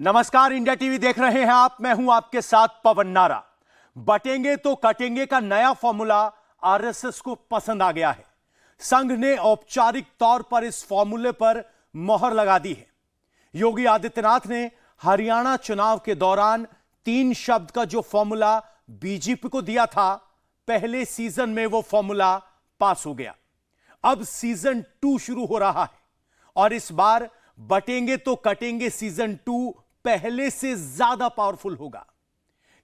नमस्कार, India TV देख रहे हैं आप। मैं हूं आपके साथ पवन नारा। बटेंगे तो कटेंगे का नया फॉर्मूला आरएसएस को पसंद आ गया है। संघ ने औपचारिक तौर पर इस फॉर्मूले पर मोहर लगा दी है। योगी आदित्यनाथ ने हरियाणा चुनाव के दौरान 3 शब्द का जो फॉर्मूला बीजेपी को दिया था, पहले सीजन में वो फॉर्मूला पास हो गया। अब सीजन 2 शुरू हो रहा है और इस बार बटेंगे तो कटेंगे सीजन 2 पहले से ज्यादा पावरफुल होगा,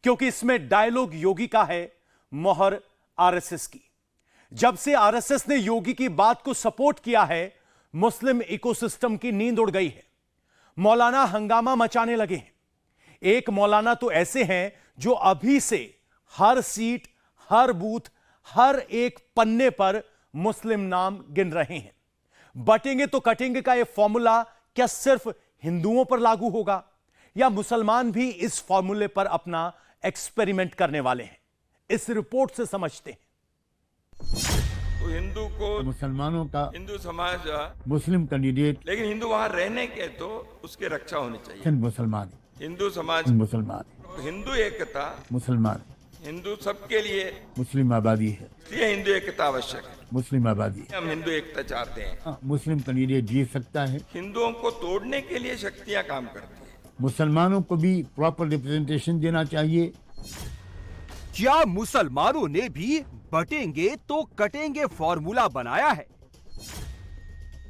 क्योंकि इसमें डायलॉग योगी का है, मोहर आरएसएस की। जब से आरएसएस ने योगी की बात को सपोर्ट किया है, मुस्लिम इकोसिस्टम की नींद उड़ गई है। मौलाना हंगामा मचाने लगे हैं। एक मौलाना तो ऐसे हैं जो अभी से हर सीट, हर बूथ, हर एक पन्ने पर मुस्लिम नाम गिन रहे हैं। बटेंगे तो कटेंगे का यह फॉर्मूला क्या सिर्फ हिंदुओं पर लागू होगा या मुसलमान भी इस फॉर्मूले पर अपना एक्सपेरिमेंट करने वाले हैं? इस रिपोर्ट से समझते हैं। तो हिंदू को, मुसलमानों का, हिंदू समाज, मुस्लिम कैंडिडेट, लेकिन हिंदू वहाँ रहने के तो उसकी रक्षा होनी चाहिए। मुसलमान, हिंदू समाज, मुसलमान, हिंदू एकता, मुसलमान, हिंदू सबके लिए, मुस्लिम आबादी है, इसलिए हिंदू एकता आवश्यक है। मुस्लिम आबादी, हम हिंदू एकता चाहते हैं। मुस्लिम कैंडिडेट जीत सकता है। हिंदुओं को तोड़ने के लिए शक्तियां काम करती है। मुसलमानों को भी प्रॉपर रिप्रेजेंटेशन देना चाहिए। क्या मुसलमानों ने भी बटेंगे तो कटेंगे फॉर्मूला बनाया है?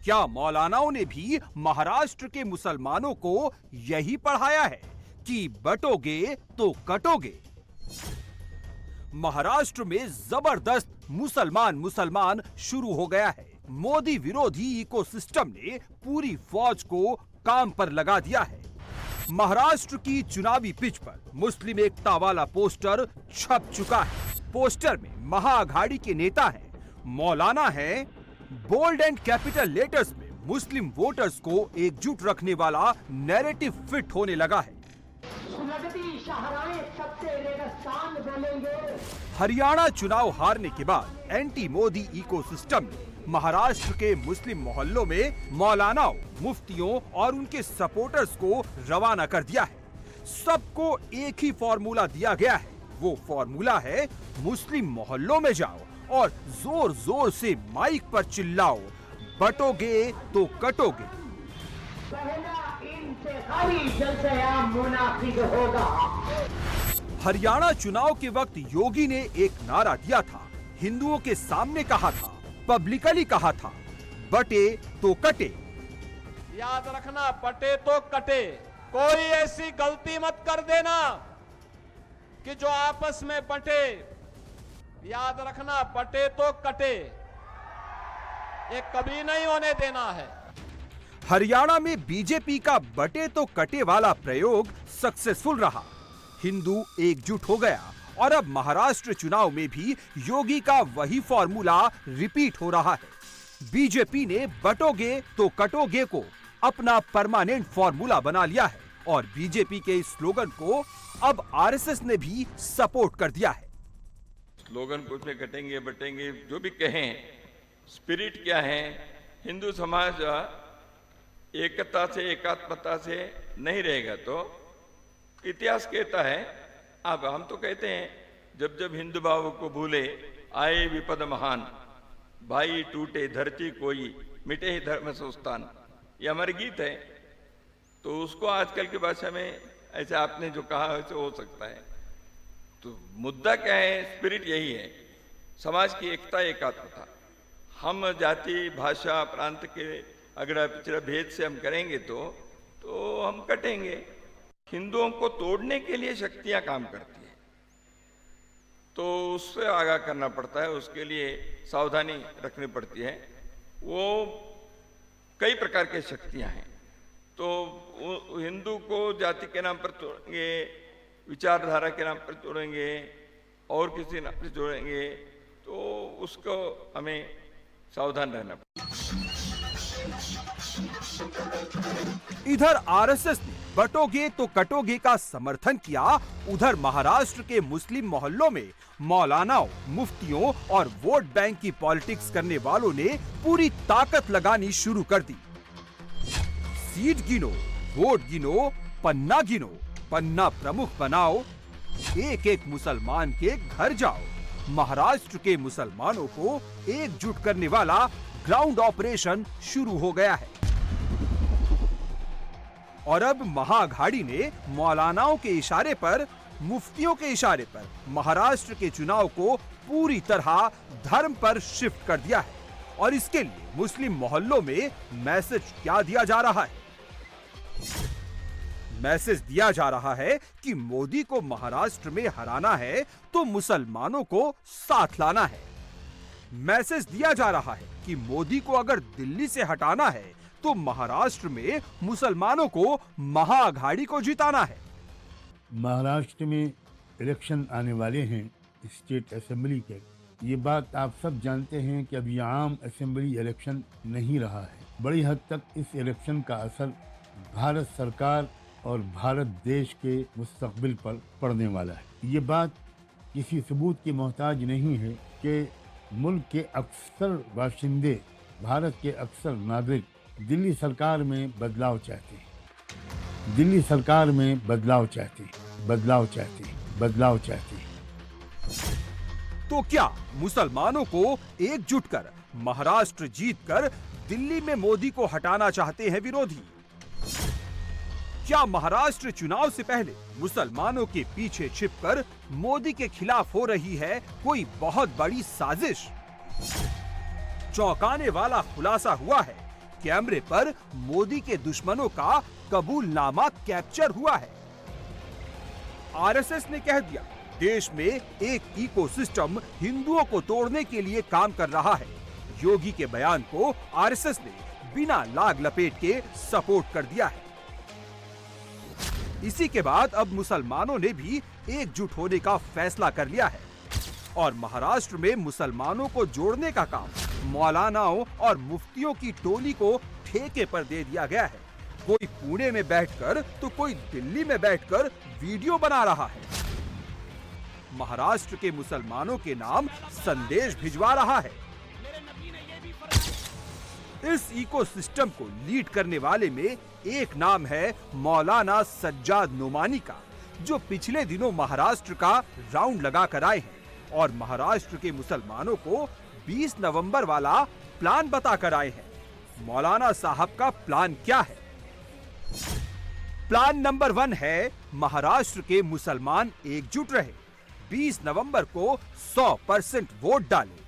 क्या मौलानाओं ने भी महाराष्ट्र के मुसलमानों को यही पढ़ाया है कि बटोगे तो कटोगे? महाराष्ट्र में जबरदस्त मुसलमान शुरू हो गया है। मोदी विरोधी इकोसिस्टम ने पूरी फौज को काम पर लगा दिया है। महाराष्ट्र की चुनावी पिच पर मुस्लिम एकता वाला पोस्टर छप चुका है। पोस्टर में महाअघाड़ी के नेता हैं, मौलाना हैं। बोल्ड एंड कैपिटल लेटर्स में मुस्लिम वोटर्स को एकजुट रखने वाला नैरेटिव फिट होने लगा है। हरियाणा चुनाव हारने के बाद एंटी मोदी इकोसिस्टम ने महाराष्ट्र के मुस्लिम मोहल्लों में मौलानाओं, मुफ्तियों और उनके सपोर्टर्स को रवाना कर दिया है। सबको एक ही फॉर्मूला दिया गया है। वो फॉर्मूला है, मुस्लिम मोहल्लों में जाओ और जोर जोर से माइक पर चिल्लाओ, बटोगे तो कटोगे। हरियाणा चुनाव के वक्त योगी ने एक नारा दिया था, हिंदुओं के सामने कहा था, पब्लिकली कहा था, बटे तो कटे। याद रखना, बटे तो कटे। कोई ऐसी गलती मत कर देना कि जो आपस में बटे। याद रखना, बटे तो कटे, ये कभी नहीं होने देना है। हरियाणा में बीजेपी का बटे तो कटे वाला प्रयोग सक्सेसफुल रहा। हिंदू एकजुट हो गया और अब महाराष्ट्र चुनाव में भी योगी का वही फॉर्मूला रिपीट हो रहा है। बीजेपी ने बटोगे तो कटोगे को अपना परमानेंट फॉर्मूला बना लिया है और बीजेपी के इस स्लोगन को अब आरएसएस ने भी सपोर्ट कर दिया है। स्लोगन को उसमें कटेंगे बटेंगे जो भी कहें, स्पिरिट क्या है? हिंदू समाज एकता से, एकात्मता से नहीं रहेगा तो इतिहास कहता है। अब हम तो कहते हैं, जब जब हिंदू भाव को भूले आए विपद महान, भाई टूटे धरती कोई, मिटे ही धर्म संस्थान। ये हमारे गीत है। तो उसको आजकल की भाषा में ऐसे आपने जो कहा वैसे हो सकता है। तो मुद्दा क्या है? स्पिरिट यही है, समाज की एकता, एकात्मता। हम जाति, भाषा, प्रांत के अगड़ा पिछड़ा भेद से हम करेंगे तो हम कटेंगे। हिंदुओं को तोड़ने के लिए शक्तियां काम करती है, तो उससे आगाह करना पड़ता है। उसके लिए सावधानी रखनी पड़ती है। वो कई प्रकार की शक्तियां हैं। तो हिंदू को जाति के नाम पर तोड़ेंगे, विचारधारा के नाम पर तोड़ेंगे और किसी नाम पर तोड़ेंगे, तो उसको हमें सावधान रहना पड़ेगा। इधर आरएसएस ने बटोगे तो कटोगे का समर्थन किया, उधर महाराष्ट्र के मुस्लिम मोहल्लों में मौलानाओं, मुफ्तियों और वोट बैंक की पॉलिटिक्स करने वालों ने पूरी ताकत लगानी शुरू कर दी। सीट गिनो, वोट गिनो, पन्ना गिनो, पन्ना प्रमुख बनाओ, एक एक मुसलमान के घर जाओ। महाराष्ट्र के मुसलमानों को एकजुट करने वाला ग्राउंड ऑपरेशन शुरू हो गया है। और अब महाअघाड़ी ने मौलानाओं के इशारे पर, मुफ्तियों के इशारे पर महाराष्ट्र के चुनाव को पूरी तरह धर्म पर शिफ्ट कर दिया है। और इसके लिए मुस्लिम मोहल्लों में मैसेज क्या दिया जा रहा है? मैसेज दिया जा रहा है कि मोदी को महाराष्ट्र में हराना है तो मुसलमानों को साथ लाना है। मैसेज दिया जा रहा है कि मोदी को अगर दिल्ली से हटाना है तो महाराष्ट्र में मुसलमानों को महाअघाड़ी को जिताना है। महाराष्ट्र में इलेक्शन आने वाले हैं स्टेट असेंबली के। ये बात आप सब जानते हैं कि अब ये आम असेंबली इलेक्शन नहीं रहा है। बड़ी हद तक इस इलेक्शन का असर भारत सरकार और भारत देश के मुस्तकबिल पर पड़ने वाला है। ये बात किसी सबूत की मोहताज नहीं है कि मुल्क के अक्सर बाशिंदे, भारत के अक्सर नागरिक दिल्ली सरकार में बदलाव चाहते हैं। दिल्ली सरकार में बदलाव चाहते हैं, बदलाव चाहते हैं, बदलाव चाहते हैं। तो क्या मुसलमानों को एकजुट कर महाराष्ट्र जीतकर दिल्ली में मोदी को हटाना चाहते हैं विरोधी? क्या महाराष्ट्र चुनाव से पहले मुसलमानों के पीछे छिपकर मोदी के खिलाफ हो रही है कोई बहुत बड़ी साजिश? चौंकाने वाला खुलासा हुआ है। कैमरे पर मोदी के दुश्मनों का कबूलनामा कैप्चर हुआ है। आरएसएस ने कह दिया, देश में एक इकोसिस्टम हिंदुओं को तोड़ने के लिए काम कर रहा है। योगी के बयान को आरएसएस ने बिना लाग लपेट के सपोर्ट कर दिया है। इसी के बाद अब मुसलमानों ने भी एकजुट होने का फैसला कर लिया है और महाराष्ट्र में मुसलमानों को जोड़ने का काम मौलानाओं और मुफ्तियों की टोली को ठेके पर दे दिया गया है। कोई पुणे में बैठकर तो कोई दिल्ली में बैठकर वीडियो बना रहा है। महाराष्ट्र के मुसलमानों के नाम संदेश भिजवा रहा है। इस इकोसिस्टम को लीड करने वाले में एक नाम है मौलाना सज्जाद नोमानी का, जो पिछले दिनों महाराष्ट्र का राउंड लगा कर आए हैं और महाराष्ट्र के मुसलमानों को 20 नवंबर वाला प्लान बताकर आए हैं। मौलाना साहब का प्लान क्या है? प्लान नंबर 1 है महाराष्ट्र के मुसलमान एकजुट रहे, 20 नवंबर को 100% वोट डालें।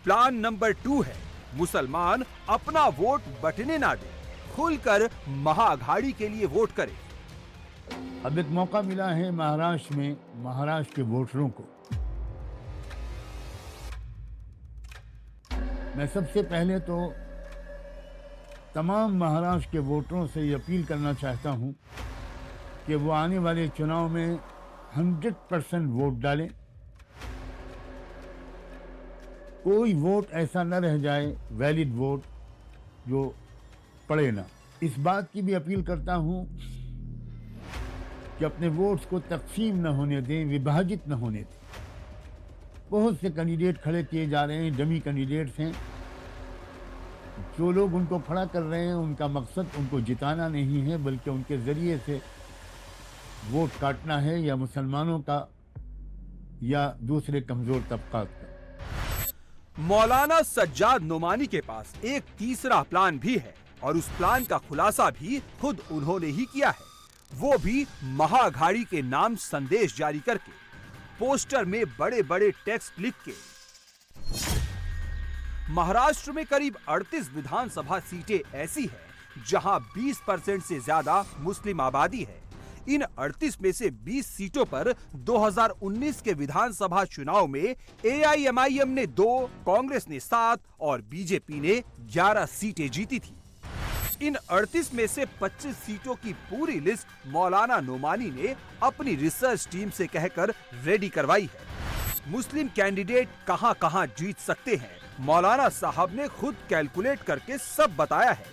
प्लान नंबर 2 है मुसलमान अपना वोट बटने ना दे, खुलकर महाअघाड़ी के लिए वोट करें। अब एक मौका मिला है महाराष्ट्र में महाराष्ट्र के वोटरों को। मैं सबसे पहले तो तमाम महाराष्ट्र के वोटरों से ये अपील करना चाहता हूं कि वो आने वाले चुनाव में 100% वोट डालें। कोई वोट ऐसा न रह जाए, वैलिड वोट जो पड़े ना। इस बात की भी अपील करता हूं कि अपने वोट्स को तकसीम न होने दें, विभाजित न होने दें। बहुत से कैंडिडेट खड़े किए जा रहे हैं, डमी कैंडिडेट्स हैं। जो लोग उनको खड़ा कर रहे हैं उनका मकसद उनको जिताना नहीं है, बल्कि उनके जरिए से वोट काटना है, या मुसलमानों का या दूसरे कमजोर तबकात का। मौलाना सज्जाद नोमानी के पास एक तीसरा प्लान भी है और उस प्लान का खुलासा भी खुद उन्होंने ही किया है। वो भी महाअघाड़ी के नाम संदेश जारी करके, पोस्टर में बड़े बड़े टेक्स्ट लिख के। महाराष्ट्र में करीब 38 विधानसभा सीटें ऐसी हैं जहां 20% से ज्यादा मुस्लिम आबादी है। इन 38 में से 20 सीटों पर 2019 के विधानसभा चुनाव में एआईएमआईएम ने 2, कांग्रेस ने 7 और बीजेपी ने 11 सीटें जीती थी। इन 38 में से 25 सीटों की पूरी लिस्ट मौलाना नोमानी ने अपनी रिसर्च टीम से कहकर रेडी करवाई है। मुस्लिम कैंडिडेट कहां-कहां जीत सकते हैं, मौलाना साहब ने खुद कैलकुलेट करके सब बताया है।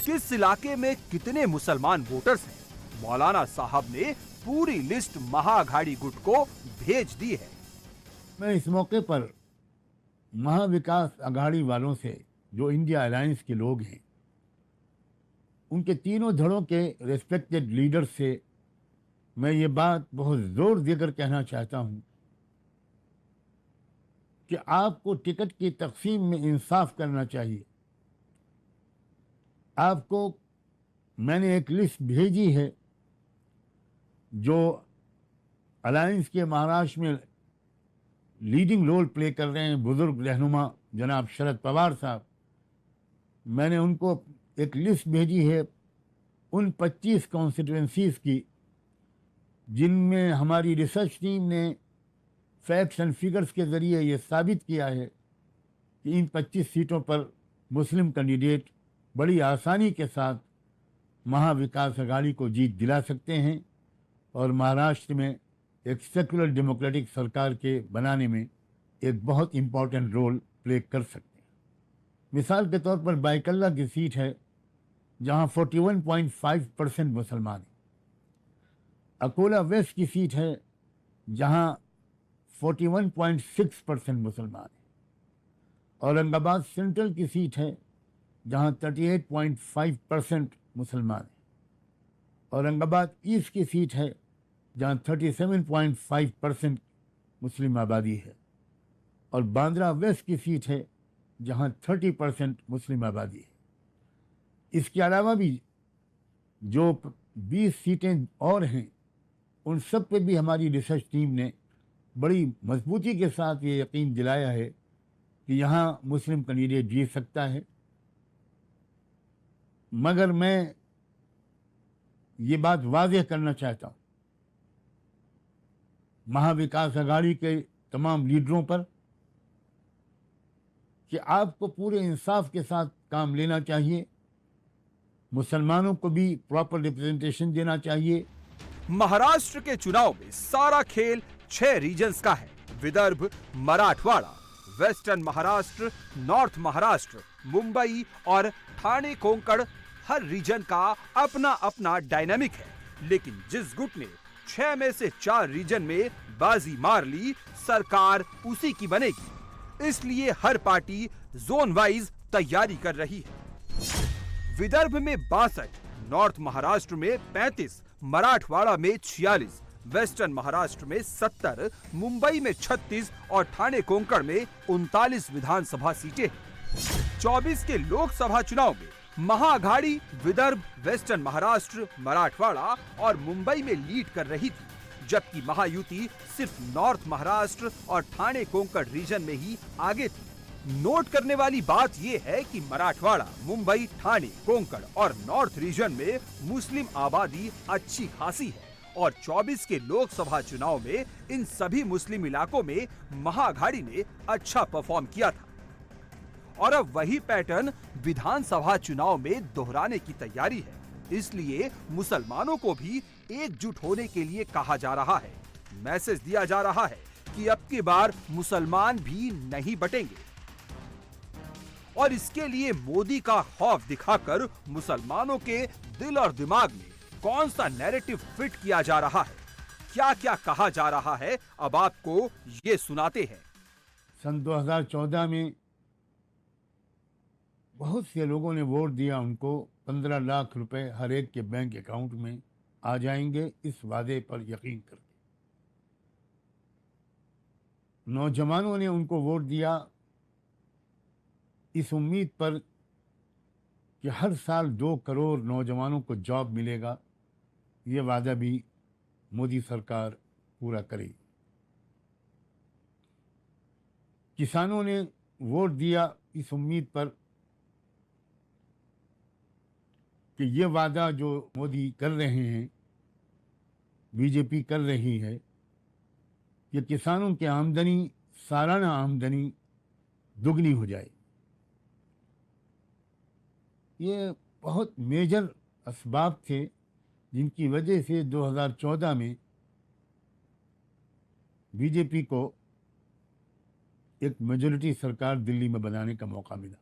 किस इलाके में कितने मुसलमान वोटर्स हैं, मौलाना साहब ने पूरी लिस्ट महाअघाड़ी गुट को भेज दी है। मैं इस मौके पर महाविकास अघाड़ी वालों से, जो इंडिया अलायंस के लोग हैं, उनके तीनों धड़ों के रेस्पेक्टेड लीडर से मैं ये बात बहुत जोर देकर कहना चाहता हूं कि आपको टिकट की तकसीम में इंसाफ करना चाहिए। आपको मैंने एक लिस्ट भेजी है जो अलायंस के महाराष्ट्र में लीडिंग रोल प्ले कर रहे हैं बुजुर्ग रहनुमा जनाब शरद पवार साहब। मैंने उनको एक लिस्ट भेजी है उन 25 कॉन्स्टिट्यूंसीज की जिनमें हमारी रिसर्च टीम ने फैक्ट्स एंड फिगर्स के ज़रिए ये साबित किया है कि इन 25 सीटों पर मुस्लिम कैंडिडेट बड़ी आसानी के साथ महाविकास अघाड़ी को जीत दिला सकते हैं और महाराष्ट्र में एक सेकुलर डेमोक्रेटिक सरकार के बनाने में एक बहुत इम्पोर्टेंट रोल प्ले कर सकते हैं। मिसाल के तौर पर बाइकल्ला की सीट है जहां 41.5% मुसलमान हैं। अकोला वेस्ट की सीट है जहां 41.6% मुसलमान हैं। औरंगाबाद सेंट्रल की सीट है जहां 38.5% मुसलमान हैं। औरंगाबाद ईस्ट की सीट है जहां 37.5% मुस्लिम आबादी है और बांद्रा वेस्ट की सीट है जहां 30% मुस्लिम आबादी है। इसके अलावा भी जो 20 सीटें और हैं उन सब पे भी हमारी रिसर्च टीम ने बड़ी मजबूती के साथ ये यकीन दिलाया है कि यहाँ मुस्लिम कैंडिडेट जीत सकता है। मगर मैं ये बात वाज़ेह करना चाहता हूँ महाविकास अघाड़ी के तमाम लीडरों पर कि आपको पूरे इंसाफ के साथ काम लेना चाहिए। मुसलमानों को भी प्रॉपर रिप्रेजेंटेशन देना चाहिए। महाराष्ट्र के चुनाव में सारा खेल 6 रीजन्स का है। विदर्भ, मराठवाड़ा, वेस्टर्न महाराष्ट्र, नॉर्थ महाराष्ट्र, मुंबई और ठाणे कोंकण, हर रीजन का अपना अपना डायनामिक है। लेकिन जिस गुट ने 6 में से 4 रीजन में बाजी मार ली, सरकार उसी की बनेगी। इसलिए हर पार्टी जोन वाइज तैयारी कर रही है। विदर्भ में 62, नॉर्थ महाराष्ट्र में 35, मराठवाड़ा में 46, वेस्टर्न महाराष्ट्र में 70, मुंबई में 36 और ठाणे कोंकण में 39 विधानसभा सीटें हैं। 24 के लोकसभा चुनाव में महाअघाड़ी विदर्भ, वेस्टर्न महाराष्ट्र, मराठवाड़ा और मुंबई में लीड कर रही थी, जबकि महायुति सिर्फ नॉर्थ महाराष्ट्र और ठाणे कोंकण रीजन में ही आगे थी। नोट करने वाली बात यह है कि मराठवाड़ा, मुंबई, ठाणे, कोंकण और नॉर्थ रीजन में मुस्लिम आबादी अच्छी खासी है और 24 के लोकसभा चुनाव में इन सभी मुस्लिम इलाकों में महाअघाड़ी ने अच्छा परफॉर्म किया था और अब वही पैटर्न विधानसभा चुनाव में दोहराने की तैयारी है। इसलिए मुसलमानों को भी एकजुट होने के लिए कहा जा रहा है। मैसेज दिया जा रहा है कि अब की बार मुसलमान भी नहीं बटेंगे और इसके लिए मोदी का खौफ दिखाकर मुसलमानों के दिल और दिमाग में कौन सा नैरेटिव फिट किया जा रहा है, क्या क्या कहा जा रहा है, अब आपको ये सुनाते हैं। सन 2014 में बहुत से लोगों ने वोट दिया, उनको 15 लाख रुपए हर एक के बैंक अकाउंट में आ जाएंगे, इस वादे पर यकीन करके। नौजवानों ने उनको वोट दिया इस उम्मीद पर कि हर साल 2 करोड़ नौजवानों को जॉब मिलेगा। ये वादा भी मोदी सरकार पूरा करेगी। किसानों ने वोट दिया इस उम्मीद पर कि ये वादा जो मोदी कर रहे हैं, बीजेपी कर रही है, कि किसानों की आमदनी, सालाना आमदनी दुगनी हो जाए। ये बहुत मेजर असबाब थे जिनकी वजह से 2014 में बीजेपी को एक मेजॉरिटी सरकार दिल्ली में बनाने का मौका मिला।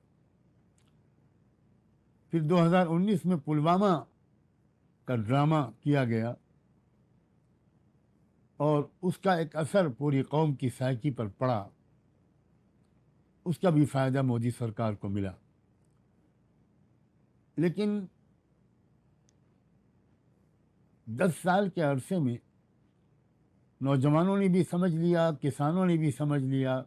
फिर 2019 में पुलवामा का ड्रामा किया गया और उसका एक असर पूरी कौम की साइकी पर पड़ा। उसका भी फायदा मोदी सरकार को मिला। लेकिन 10 साल के अरसे में नौजवानों ने भी समझ लिया, किसानों ने भी समझ लिया।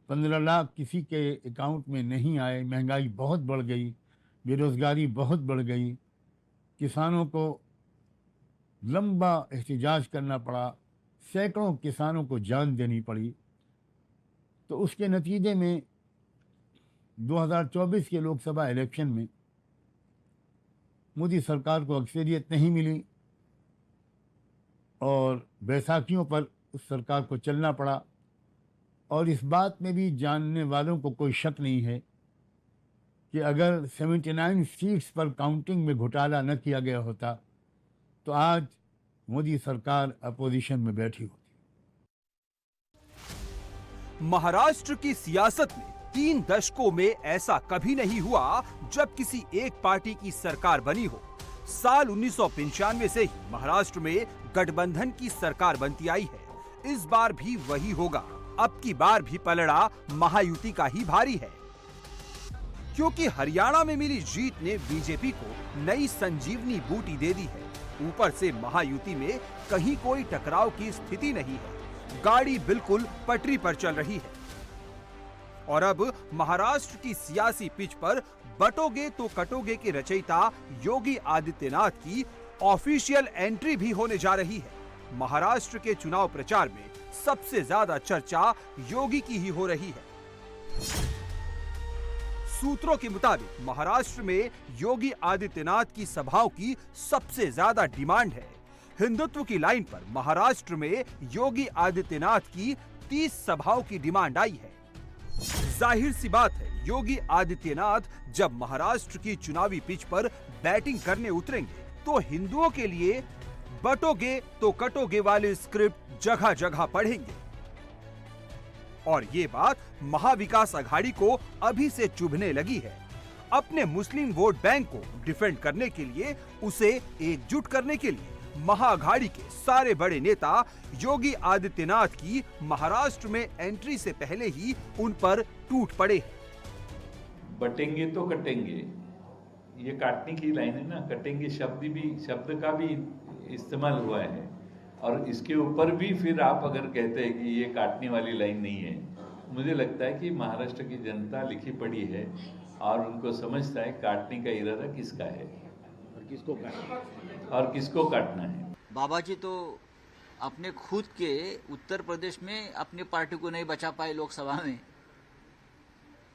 15 लाख किसी के अकाउंट में नहीं आए, महंगाई बहुत बढ़ गई, बेरोज़गारी बहुत बढ़ गई, किसानों को लंबा एहतजाज करना पड़ा, सैकड़ों किसानों को जान देनी पड़ी। तो उसके नतीजे में 2024 के लोकसभा इलेक्शन में मोदी सरकार को अक्सरियत नहीं मिली और बैसाखियों पर उस सरकार को चलना पड़ा। और इस बात में भी जानने वालों को कोई शक नहीं है कि अगर 79 सीट्स पर काउंटिंग में घोटाला न किया गया होता तो आज मोदी सरकार अपोजिशन में बैठी होती। महाराष्ट्र की सियासत में 3 दशकों में ऐसा कभी नहीं हुआ जब किसी एक पार्टी की सरकार बनी हो। साल 1995 से ही महाराष्ट्र में गठबंधन की सरकार बनती आई है। इस बार भी वही होगा। अब की बार भी पलड़ा महायुति का ही भारी है, क्योंकि हरियाणा में मिली जीत ने बीजेपी को नई संजीवनी बूटी दे दी है। ऊपर से महायुति में कहीं कोई टकराव की स्थिति नहीं है, गाड़ी बिल्कुल पटरी पर चल रही है। और अब महाराष्ट्र की सियासी पिच पर बटोगे तो कटोगे के रचयिता योगी आदित्यनाथ की ऑफिशियल एंट्री भी होने जा रही है। महाराष्ट्र के चुनाव प्रचार में सबसे ज्यादा चर्चा योगी की ही हो रही है। सूत्रों के मुताबिक महाराष्ट्र में योगी आदित्यनाथ की सभाओं की सबसे ज्यादा डिमांड है। हिंदुत्व की लाइन पर महाराष्ट्र में योगी आदित्यनाथ की 30 सभाओं की डिमांड आई है। जाहिर सी बात है, योगी आदित्यनाथ जब महाराष्ट्र की चुनावी पिच पर बैटिंग करने उतरेंगे तो हिंदुओं के लिए बटोगे तो कटोगे वाले स्क्रिप्ट जगह जगह पढ़ेंगे। और ये बात महाविकास अघाड़ी को अभी से चुभने लगी है। अपने मुस्लिम वोट बैंक को डिफेंड करने के लिए, उसे एकजुट करने के लिए महाअघाड़ी के सारे बड़े नेता योगी आदित्यनाथ की महाराष्ट्र में एंट्री से पहले ही उन पर टूट पड़े हैं। बटेंगे तो कटेंगे, ये काटने की लाइन है ना। कटेंगे शब्द का भी इस्तेमाल हुआ है, और इसके ऊपर भी फिर आप अगर कहते हैं कि ये काटने वाली लाइन नहीं है, मुझे लगता है कि महाराष्ट्र की जनता लिखी पड़ी है और उनको समझता है काटने का इरादा किसका है और किसको काटना है। बाबा जी तो अपने खुद के उत्तर प्रदेश में अपनी पार्टी को नहीं बचा पाए लोकसभा में,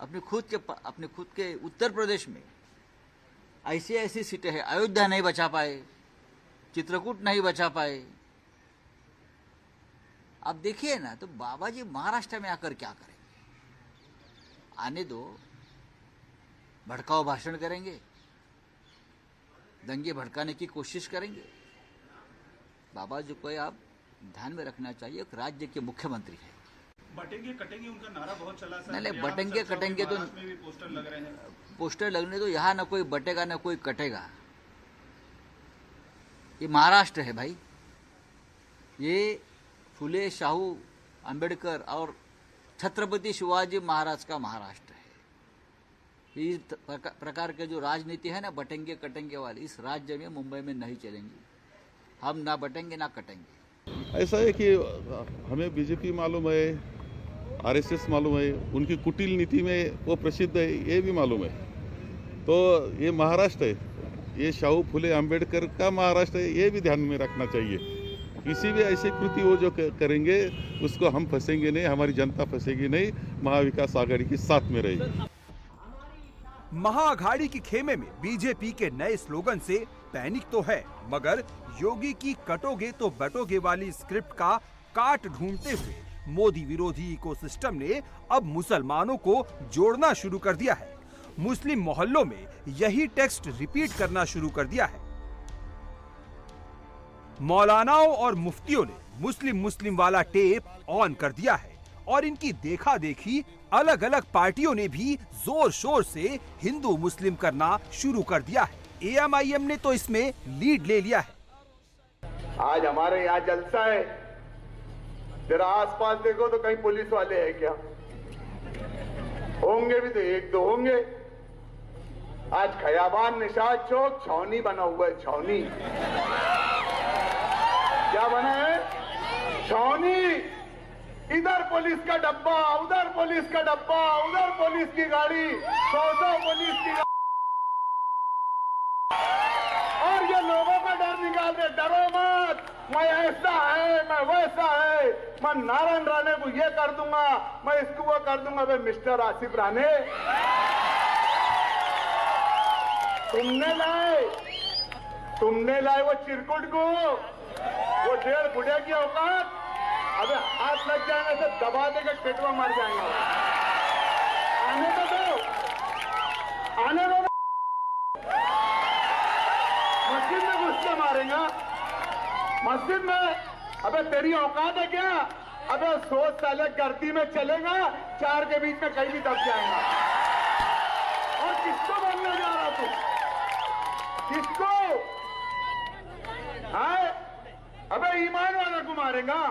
अपने खुद के उत्तर प्रदेश में ऐसी सीटें हैं। अयोध्या नहीं बचा पाए, चित्रकूट नहीं बचा पाए। अब देखिए ना, तो बाबा जी महाराष्ट्र में आकर क्या करेंगे? आने दो, भड़काऊ भाषण करेंगे, दंगे भड़काने की कोशिश करेंगे। बाबा जी को आप ध्यान में रखना चाहिए, एक राज्य के मुख्यमंत्री है। बटेंगे कटेंगे उनका नारा बहुत चला सर। नहीं, बटेंगे कटेंगे तो में भी पोस्टर लग रहे हैं। पोस्टर लगने तो यहाँ ना कोई बटेगा ना कोई कटेगा। ये महाराष्ट्र है भाई, ये फुले शाहू अंबेडकर और छत्रपति शिवाजी महाराज का महाराष्ट्र है। इस प्रकार के जो राजनीति है ना, बटेंगे कटेंगे वाली, इस राज्य में मुंबई में नहीं चलेंगी। हम ना बटेंगे ना कटेंगे। ऐसा है कि हमें बीजेपी मालूम है, आरएसएस मालूम है, उनकी कुटिल नीति में वो प्रसिद्ध है, ये भी मालूम है। तो ये महाराष्ट्र है, ये शाहू फुले अंबेडकर का महाराष्ट्र है, ये भी ध्यान में रखना चाहिए। किसी भी ऐसी कृति वो जो करेंगे उसको हम फंसेंगे नहीं, हमारी जनता फंसेगी नहीं, महाविकास आघाड़ी के साथ में रहेगी। महाअघाड़ी की खेमे में बीजेपी के नए स्लोगन से पैनिक तो है, मगर योगी की कटोगे तो बटोगे वाली स्क्रिप्ट का काट ढूंढते हुए मोदी विरोधी इकोसिस्टम ने अब मुसलमानों को जोड़ना शुरू कर दिया है। मुस्लिम मोहल्लों में यही टेक्स्ट रिपीट करना शुरू कर दिया है। मौलानाओं और मुफ्तियों ने मुस्लिम वाला टेप ऑन कर दिया है और इनकी देखा देखी अलग अलग पार्टियों ने भी जोर शोर से हिंदू मुस्लिम करना शुरू कर दिया है। एएमआईएम ने तो इसमें लीड ले लिया है। आज हमारे यहाँ जलसा है, जरा आसपास देखो तो कहीं पुलिस वाले हैं क्या? होंगे भी तो एक दो होंगे। आज खयाबान निशाद चौक छावनी बना हुआ है, छावनी। क्या बना है? छावनी, इधर पुलिस का डब्बा, उधर पुलिस का डब्बा, उधर पुलिस की गाड़ी, 100 पुलिस की गाड़ी, और ये लोगों का डर निकाल दे। डरो मत, मैं ऐसा है, मैं वैसा है, मैं नारायण राणे को ये कर दूंगा, मैं इसको वो कर दूंगा। भाई मिस्टर आसिफ राणे, तुमने लाए वो चिरकुट को, वो 1.5 फुटे की औकात। अबे हाथ लग जाएंगे तो दबा देकर पेटवा मर जाएंगे। आने दो, आने दो। मस्जिद में घुस के मारेगा, मस्जिद में। अबे तेरी औकात है क्या? अबे सोच साले गर्दी में चलेगा, 4 के बीच में कहीं भी दब जाएगा। और किसको बोलने जा रहा तू? किसको? हाय, अबे ईमान वाला को मारेगा।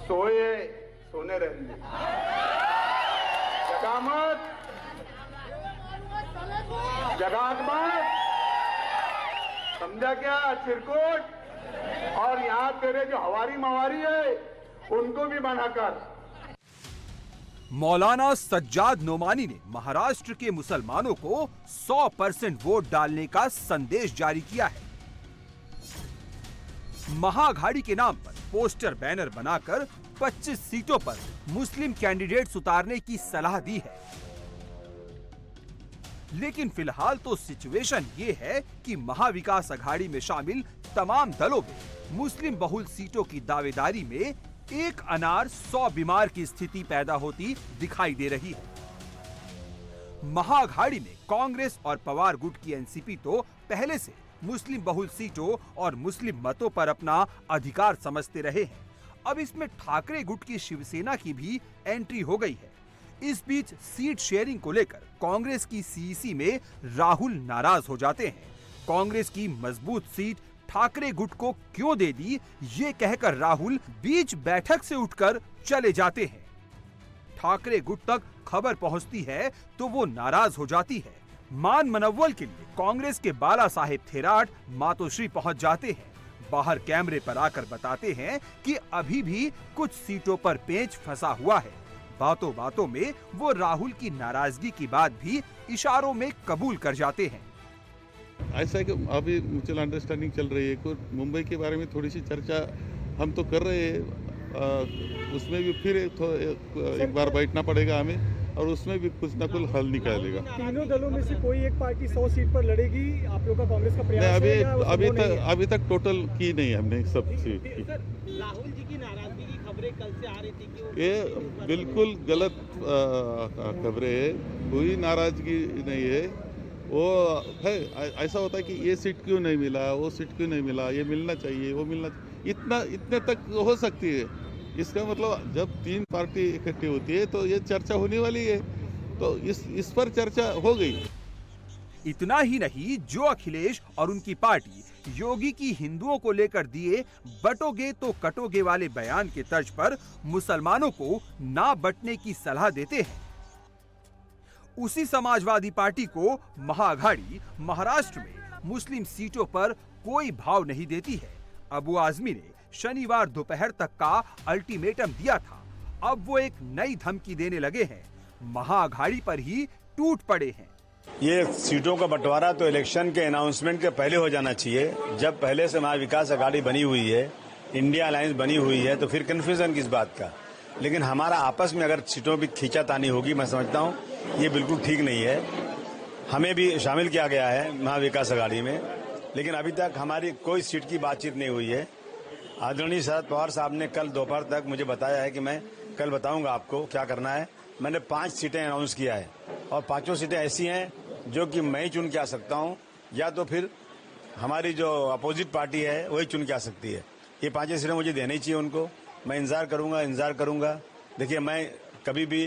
सोने रहेंगे, जगा मत, जगात मत, समझा क्या चिरकुट? और यहां तेरे जो हवारी मवारी है उनको भी मना कर। मौलाना सज्जाद नोमानी ने महाराष्ट्र के मुसलमानों को 100% वोट डालने का संदेश जारी किया है। महाअघाड़ी के नाम पर पोस्टर बैनर बनाकर 25 सीटों पर मुस्लिम कैंडिडेट्स उतारने की सलाह दी है। लेकिन फिलहाल तो सिचुएशन ये है कि महाविकास अघाड़ी में शामिल तमाम दलों में मुस्लिम बहुल सीटों की दावेदारी में एक अनार 100 बीमार की स्थिति पैदा होती दिखाई दे रही है। महाअघाड़ी में कांग्रेस और पवार गुट की एनसीपी तो पहले से मुस्लिम बहुल सीटों और मुस्लिम मतों पर अपना अधिकार समझते रहे हैं। अब इसमें ठाकरे गुट की शिवसेना की भी एंट्री हो गई है। इस बीच सीट शेयरिंग को लेकर कांग्रेस की सीईसी में राहुल नाराज हो जाते हैं। कांग्रेस की मजबूत सीट ठाकरे गुट को क्यों दे दी, ये कहकर राहुल बीच बैठक से उठकर चले जाते हैं। ठाकरे गुट तक खबर पहुंचती है तो वो नाराज हो जाती है। मान मनव्वल के लिए कांग्रेस के बाला साहेब थेराट मातोश्री पहुंच जाते हैं। बाहर कैमरे पर आकर बताते हैं कि अभी भी कुछ सीटों पर पेंच फंसा हुआ है। बातों बातों में वो राहुल की नाराजगी की बात भी इशारों में कबूल कर जाते हैं। ऐसा है कि अभी म्यूचुअल अंडरस्टैंडिंग चल रही है। कुछ मुंबई के बारे में थोड़ी सी चर्चा हम तो कर रहे हैं, उसमें भी फिर एक बार बैठना पड़ेगा हमें और उसमें भी कुछ ना कुछ हल निकालेगा। तीनों दलों में से कोई एक पार्टी 100 सीट पर लड़ेगी, आप लोग का कांग्रेस का प्रयास है या अभी तक टोटल की नहीं हमने सब सीट की। राहुल जी की नाराजगी की खबरें कल से आ रही थी कि ये बिल्कुल गलत खबरें है। कोई नाराजगी नहीं है। वो है ऐसा होता है कि ये सीट क्यों नहीं मिला, वो सीट क्यों नहीं मिला, ये मिलना चाहिए, वो मिलना चाहिए, इतने तक हो सकती है। इसका मतलब जब 3 पार्टी इकट्ठी होती है तो ये चर्चा होने वाली है, तो इस पर चर्चा हो गई। इतना ही नहीं, जो अखिलेश और उनकी पार्टी योगी की हिंदुओं को लेकर दिए बटोगे तो कटोगे वाले बयान के तर्ज पर मुसलमानों को ना बटने की सलाह देते हैं। उसी समाजवादी पार्टी को महाअघाड़ी महाराष्ट्र में मुस्लिम सीटों पर कोई भाव नहीं देती है। अबू आजमी ने शनिवार दोपहर तक का अल्टीमेटम दिया था। अब वो एक नई धमकी देने लगे हैं। महाअघाड़ी पर ही टूट पड़े हैं। ये सीटों का बंटवारा तो इलेक्शन के अनाउंसमेंट के पहले हो जाना चाहिए। जब पहले से महाविकास अघाड़ी बनी हुई है, इंडिया अलायंस बनी हुई है, तो फिर कंफ्यूजन किस बात का। लेकिन हमारा आपस में अगर सीटों की खींचातानी होगी, मैं समझता हूँ ये बिल्कुल ठीक नहीं है। हमें भी शामिल किया गया है महाविकास अघाड़ी में, लेकिन अभी तक हमारी कोई सीट की बातचीत नहीं हुई है। आदरणीय शरद पवार साहब ने कल दोपहर तक मुझे बताया है कि मैं कल बताऊंगा आपको क्या करना है। मैंने 5 सीटें अनाउंस किया है और 5 सीटें ऐसी हैं जो कि मैं ही चुन के आ सकता हूं, या तो फिर हमारी जो अपोजिट पार्टी है वही चुन के आ सकती है। ये 5 सीटें मुझे देनी चाहिए उनको। मैं इंतजार करूंगा। देखिए, मैं कभी भी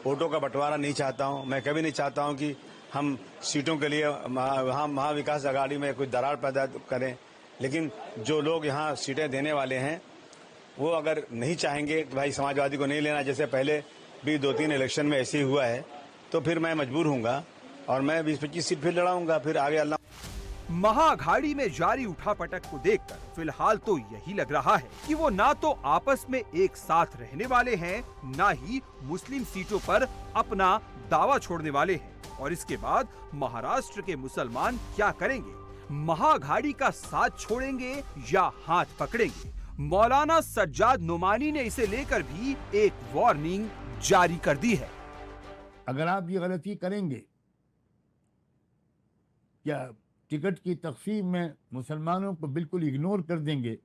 वोटों का बंटवारा नहीं चाहता हूं। मैं कभी नहीं चाहता हूं कि हम सीटों के लिए वहाँ महाविकास अघाड़ी में कोई दरार पैदा करें। लेकिन जो लोग यहाँ सीटें देने वाले हैं वो अगर नहीं चाहेंगे कि भाई समाजवादी को नहीं लेना, जैसे पहले भी 2-3 इलेक्शन में ऐसे ही हुआ है, तो फिर मैं मजबूर हूँगा और मैं 20-25 सीट फिर लड़ाऊंगा। फिर आगे अल्लाह महाअघाड़ी में जारी उठापटक को देखकर फिलहाल तो यही लग रहा है कि वो ना तो आपस में एक साथ रहने वाले हैं, ना ही मुस्लिम सीटों पर अपना दावा छोड़ने वाले हैं। और इसके बाद महाराष्ट्र के मुसलमान क्या करेंगे? महाअघाड़ी का साथ छोड़ेंगे या हाथ पकड़ेंगे? मौलाना सज्जाद नुमानी ने इसे लेकर भी एक वार्निंग जारी कर दी है। अगर आप ये गलती करेंगे, क्या टिकट की तकसीम में मुसलमानों को बिल्कुल इग्नोर कर देंगे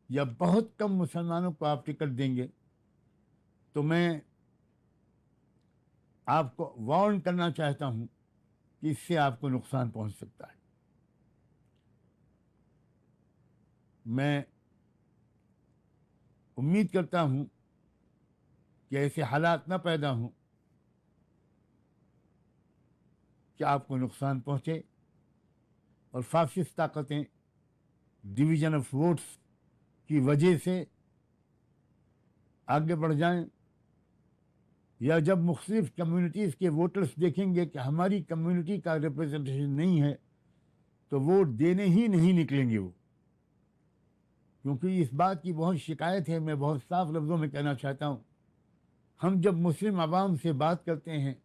या बहुत कम मुसलमानों को आप टिकट देंगे, तो मैं आपको वार्न करना चाहता हूं कि इससे आपको नुकसान पहुंच सकता है। मैं उम्मीद करता हूं कि ऐसे हालात न पैदा हों कि आपको नुकसान पहुंचे और फासिस्ट ताकतें डिवीजन ऑफ वोट्स की वजह से आगे बढ़ जाएं, या जब मुख्तलिफ कम्युनिटीज़ के वोटर्स देखेंगे कि हमारी कम्युनिटी का रिप्रेजेंटेशन नहीं है तो वोट देने ही नहीं निकलेंगे वो। क्योंकि इस बात की बहुत शिकायत है, मैं बहुत साफ लफ्ज़ों में कहना चाहता हूँ, हम जब मुस्लिम आवाम से बात करते हैं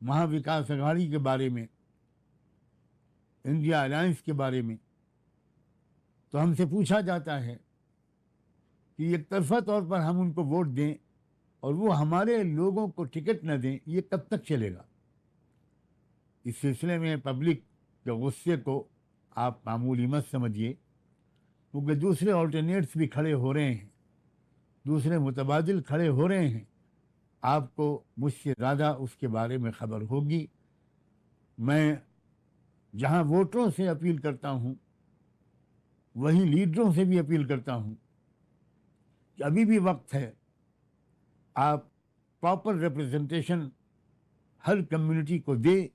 महाविकास अघाड़ी के बारे में, इंडिया अलायंस के बारे में, तो हमसे पूछा जाता है कि एक तरफा तौर पर हम उनको वोट दें और वो हमारे लोगों को टिकट न दें, ये कब तक चलेगा? इस सिलसिले में पब्लिक के गुस्से को आप मामूली मत समझिए, क्योंकि दूसरे ऑल्टरनेट्स भी खड़े हो रहे हैं, दूसरे मुतबादिल खड़े हो रहे हैं। आपको मुझसे ज़्यादा उसके बारे में खबर होगी। मैं जहां वोटरों से अपील करता हूं, वहीं लीडरों से भी अपील करता हूं कि अभी भी वक्त है, आप प्रॉपर रिप्रेजेंटेशन हर कम्युनिटी को दे